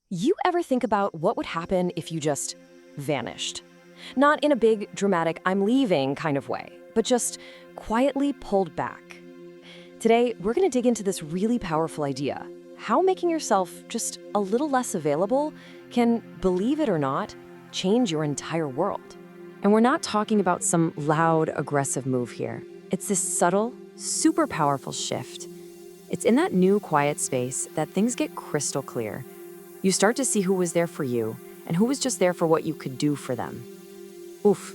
You ever think about what would happen if you just vanished? Not in a big, dramatic, I'm leaving kind of way, but just quietly pulled back. Today, we're going to dig into this really powerful idea, how making yourself just a little less available can, believe it or not, change your entire world. And we're not talking about some loud, aggressive move here. It's this subtle, super powerful shift. It's in that new quiet space that things get crystal clear. You start to see who was there for you and who was just there for what you could do for them. Oof.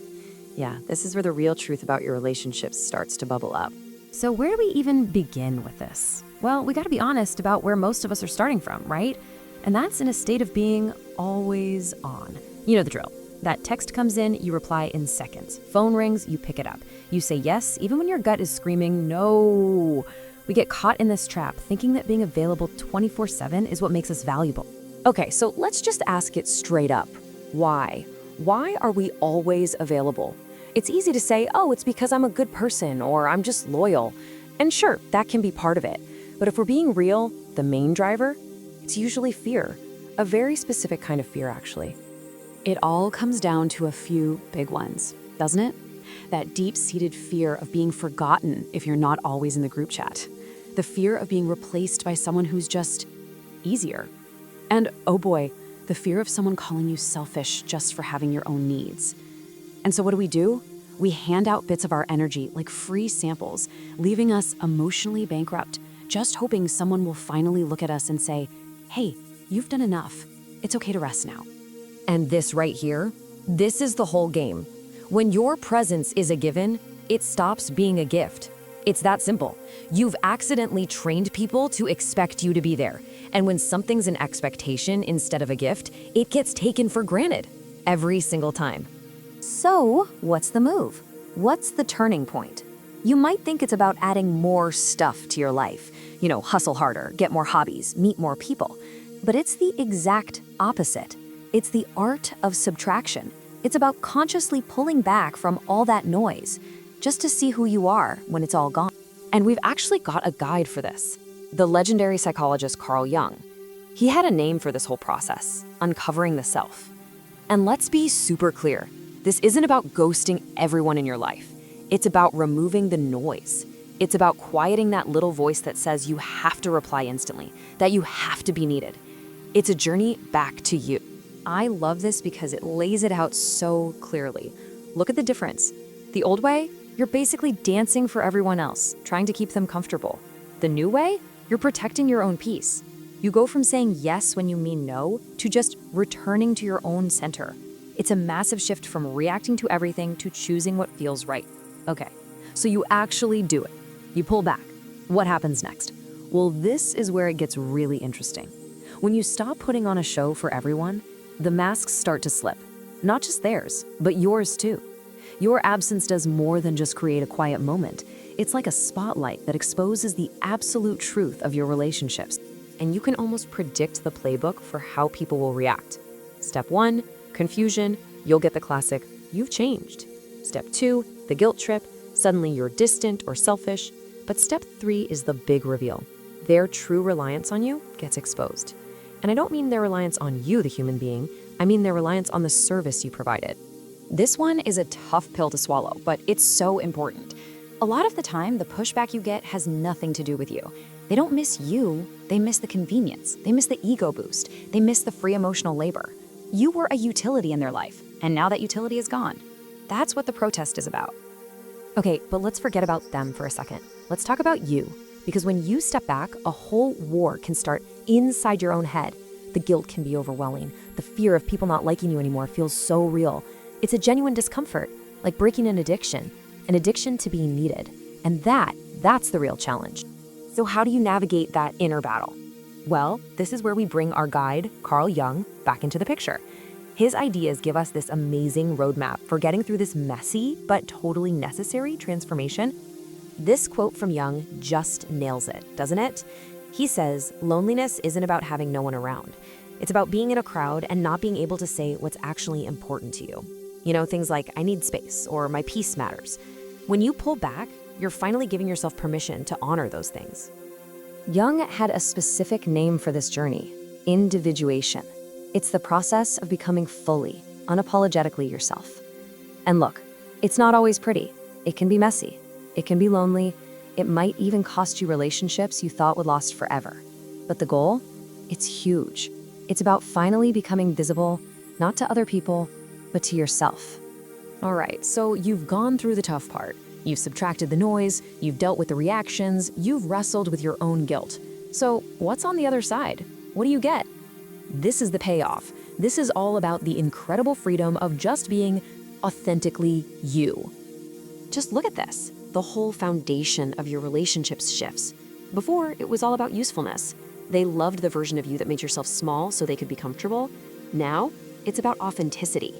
Yeah, this is where the real truth about your relationships starts to bubble up. So where do we even begin with this? Well, we got to be honest about where most of us are starting from, right? And that's in a state of being always on. You know the drill. That text comes in, you reply in seconds. Phone rings, you pick it up. You say yes, even when your gut is screaming no. We get caught in this trap, thinking that being available 24/7 is what makes us valuable. Okay, so let's just ask it straight up. Why? Why are we always available? It's easy to say, oh, it's because I'm a good person or I'm just loyal. And sure, that can be part of it. But if we're being real, the main driver, it's usually fear. A very specific kind of fear, actually. It all comes down to a few big ones, doesn't it? That deep-seated fear of being forgotten if you're not always in the group chat. The fear of being replaced by someone who's just easier. And oh boy, the fear of someone calling you selfish just for having your own needs. And so what do? We hand out bits of our energy like free samples, leaving us emotionally bankrupt, just hoping someone will finally look at us and say, hey, you've done enough. It's okay to rest now. And this right here, this is the whole game. When your presence is a given, it stops being a gift. It's that simple. You've accidentally trained people to expect you to be there. And when something's an expectation instead of a gift, it gets taken for granted every single time. So, what's the move? What's the turning point? You might think it's about adding more stuff to your life. You know, hustle harder, get more hobbies, meet more people. But it's the exact opposite. It's the art of subtraction. It's about consciously pulling back from all that noise, just to see who you are when it's all gone. And we've actually got a guide for this. The legendary psychologist Carl Jung. He had a name for this whole process, uncovering the self. And let's be super clear. This isn't about ghosting everyone in your life. It's about removing the noise. It's about quieting that little voice that says you have to reply instantly, that you have to be needed. It's a journey back to you. I love this because it lays it out so clearly. Look at the difference. The old way, you're basically dancing for everyone else, trying to keep them comfortable. The new way, you're protecting your own peace. You go from saying yes when you mean no to just returning to your own center. It's a massive shift from reacting to everything to choosing what feels right. Okay, so you actually do it. You pull back. What happens next? Well, this is where it gets really interesting. When you stop putting on a show for everyone, the masks start to slip. Not just theirs, but yours too. Your absence does more than just create a quiet moment. It's like a spotlight that exposes the absolute truth of your relationships. And you can almost predict the playbook for how people will react. Step 1, confusion. You'll get the classic, you've changed. Step 2, the guilt trip. Suddenly you're distant or selfish. But step 3 is the big reveal. Their true reliance on you gets exposed. And I don't mean their reliance on you, the human being. I mean their reliance on the service you provided. This one is a tough pill to swallow, but it's so important. A lot of the time, the pushback you get has nothing to do with you. They don't miss you, they miss the convenience. They miss the ego boost. They miss the free emotional labor. You were a utility in their life, and now that utility is gone. That's what the protest is about. Okay, but let's forget about them for a second. Let's talk about you. Because when you step back, a whole war can start inside your own head. The guilt can be overwhelming. The fear of people not liking you anymore feels so real. It's a genuine discomfort, like breaking an addiction to being needed. And that's the real challenge. So how do you navigate that inner battle? Well, this is where we bring our guide, Carl Jung, back into the picture. His ideas give us this amazing roadmap for getting through this messy but totally necessary transformation. This quote from Jung just nails it, doesn't it? He says, loneliness isn't about having no one around. It's about being in a crowd and not being able to say what's actually important to you. You know, things like, I need space, or my peace matters. When you pull back, you're finally giving yourself permission to honor those things. Jung had a specific name for this journey, individuation. It's the process of becoming fully, unapologetically yourself. And look, it's not always pretty. It can be messy. It can be lonely. It might even cost you relationships you thought would last forever. But the goal? It's huge. It's about finally becoming visible, not to other people, but to yourself. All right, so you've gone through the tough part. You've subtracted the noise, you've dealt with the reactions, you've wrestled with your own guilt. So what's on the other side? What do you get? This is the payoff. This is all about the incredible freedom of just being authentically you. Just look at this. The whole foundation of your relationships shifts. Before, it was all about usefulness. They loved the version of you that made yourself small so they could be comfortable. Now, it's about authenticity.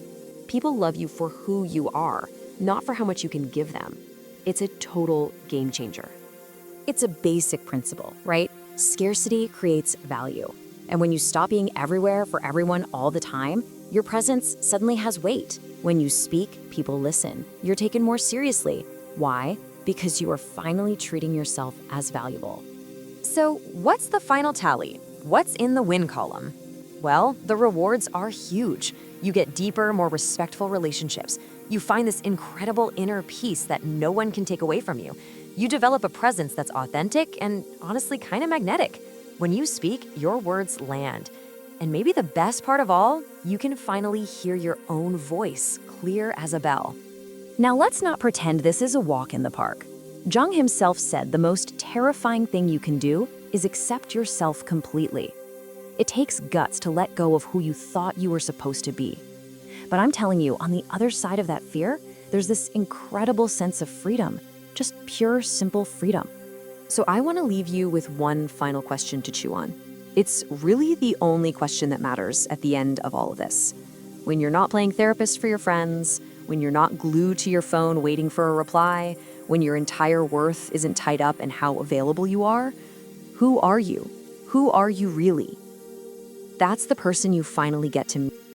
People love you for who you are, not for how much you can give them. It's a total game changer. It's a basic principle, right? Scarcity creates value. And when you stop being everywhere for everyone all the time, your presence suddenly has weight. When you speak, people listen. You're taken more seriously. Why? Because you are finally treating yourself as valuable. So, what's the final tally? What's in the win column? Well, the rewards are huge. You get deeper, more respectful relationships. You find this incredible inner peace that no one can take away from you. You develop a presence that's authentic and honestly kind of magnetic. When you speak, your words land. And maybe the best part of all, you can finally hear your own voice, clear as a bell. Now let's not pretend this is a walk in the park. Jung himself said the most terrifying thing you can do is accept yourself completely. It takes guts to let go of who you thought you were supposed to be. But I'm telling you, on the other side of that fear, there's this incredible sense of freedom, just pure, simple freedom. So I want to leave you with one final question to chew on. It's really the only question that matters at the end of all of this. When you're not playing therapist for your friends, when you're not glued to your phone waiting for a reply, when your entire worth isn't tied up in how available you are, who are you? Who are you really? That's the person you finally get to meet.